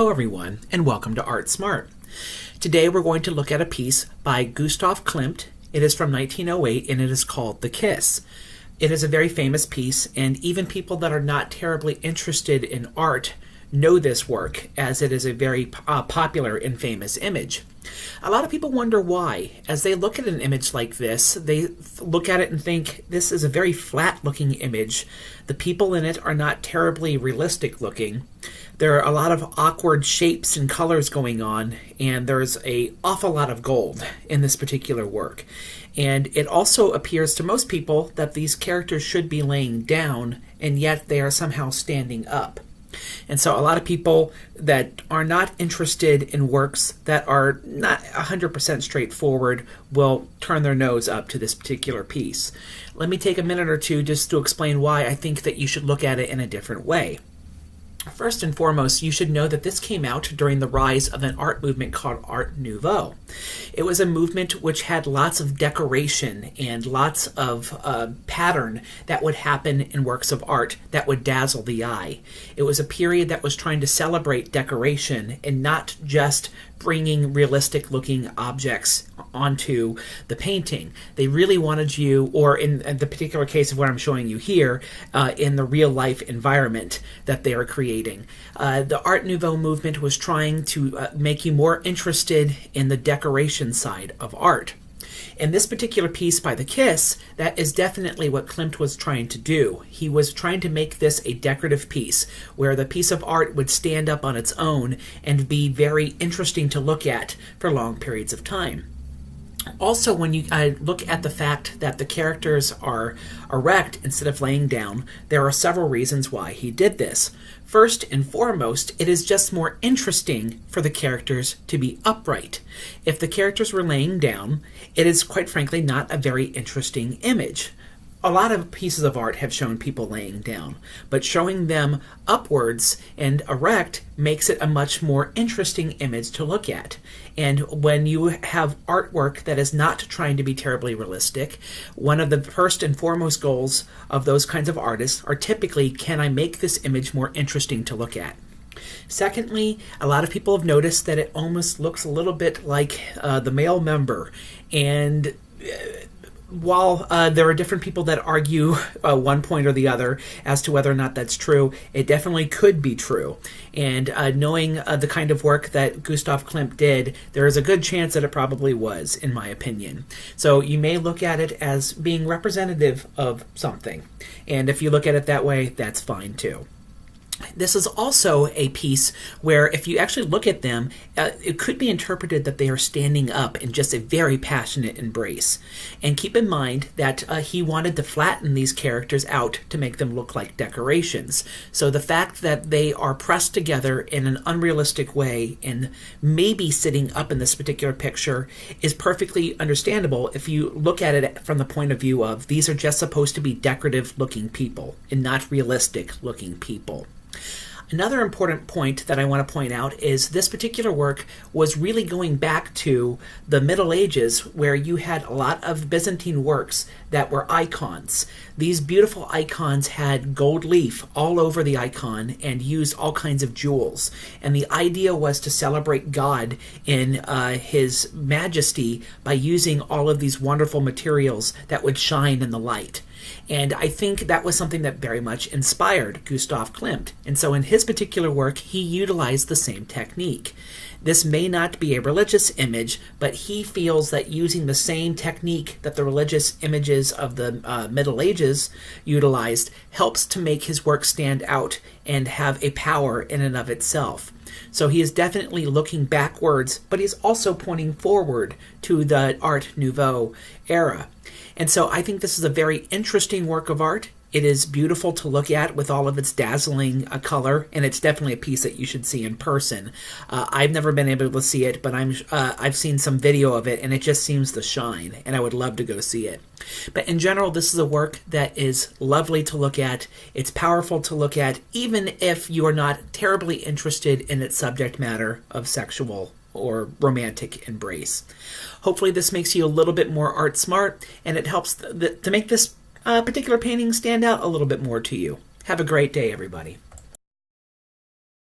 Hello everyone, and welcome to Art Smart. Today we're going to look at a piece by Gustav Klimt. It is from 1908 and it is called The Kiss. It is a very famous piece, and even people that are not terribly interested in art know this work, as it is a very popular and famous image. A lot of people wonder why. As they look at an image like this, they look at it and think this is a very flat looking image. The people in it are not terribly realistic looking. There are a lot of awkward shapes and colors going on, and there's an awful lot of gold in this particular work. And it also appears to most people that these characters should be laying down, and yet they are somehow standing up. And so a lot of people that are not interested in works that are not 100% straightforward will turn their nose up to this particular piece. Let me take a minute or two just to explain why I think that you should look at it in a different way. First and foremost, you should know that this came out during the rise of an art movement called Art Nouveau. It was a movement which had lots of decoration and lots of pattern that would happen in works of art that would dazzle the eye. It was a period that was trying to celebrate decoration and not just bringing realistic looking objects onto the painting. They really wanted you, or in the particular case of what I'm showing you here, in the real life environment that they are creating. The Art Nouveau movement was trying to make you more interested in the decoration side of art. In this particular piece by The Kiss, that is definitely what Klimt was trying to do. He was trying to make this a decorative piece, where the piece of art would stand up on its own and be very interesting to look at for long periods of time. Also, when you look at the fact that the characters are erect instead of laying down, there are several reasons why he did this. First and foremost, it is just more interesting for the characters to be upright. If the characters were laying down, it is quite frankly not a very interesting image. A lot of pieces of art have shown people laying down, but showing them upwards and erect makes it a much more interesting image to look at. And when you have artwork that is not trying to be terribly realistic, one of the first and foremost goals of those kinds of artists are typically, can I make this image more interesting to look at? Secondly, a lot of people have noticed that it almost looks a little bit like the male member, and while there are different people that argue one point or the other as to whether or not that's true, it definitely could be true. And knowing the kind of work that Gustav Klimt did, there is a good chance that it probably was, in my opinion. So you may look at it as being representative of something. And if you look at it that way, that's fine too. This is also a piece where if you actually look at them, it could be interpreted that they are standing up in just a very passionate embrace. And keep in mind that he wanted to flatten these characters out to make them look like decorations. So the fact that they are pressed together in an unrealistic way and maybe sitting up in this particular picture is perfectly understandable if you look at it from the point of view of these are just supposed to be decorative looking people and not realistic looking people. Another important point that I want to point out is this particular work was really going back to the Middle Ages, where you had a lot of Byzantine works that were icons. These beautiful icons had gold leaf all over the icon and used all kinds of jewels. And the idea was to celebrate God in his majesty by using all of these wonderful materials that would shine in the light. And I think that was something that very much inspired Gustav Klimt. And so in his particular work, he utilized the same technique. This may not be a religious image, but he feels that using the same technique that the religious images of the Middle Ages utilized helps to make his work stand out and have a power in and of itself. So he is definitely looking backwards, but he's also pointing forward to the Art Nouveau era. And so I think this is a very interesting work of art. It is beautiful to look at with all of its dazzling color, and it's definitely a piece that you should see in person. I've never been able to see it, but I've seen some video of it, and it just seems to shine, and I would love to go see it. But in general, this is a work that is lovely to look at. It's powerful to look at, even if you are not terribly interested in its subject matter of sexual or romantic embrace. Hopefully this makes you a little bit more art smart, and it helps to make this particular painting stand out a little bit more to you. Have a great day, everybody.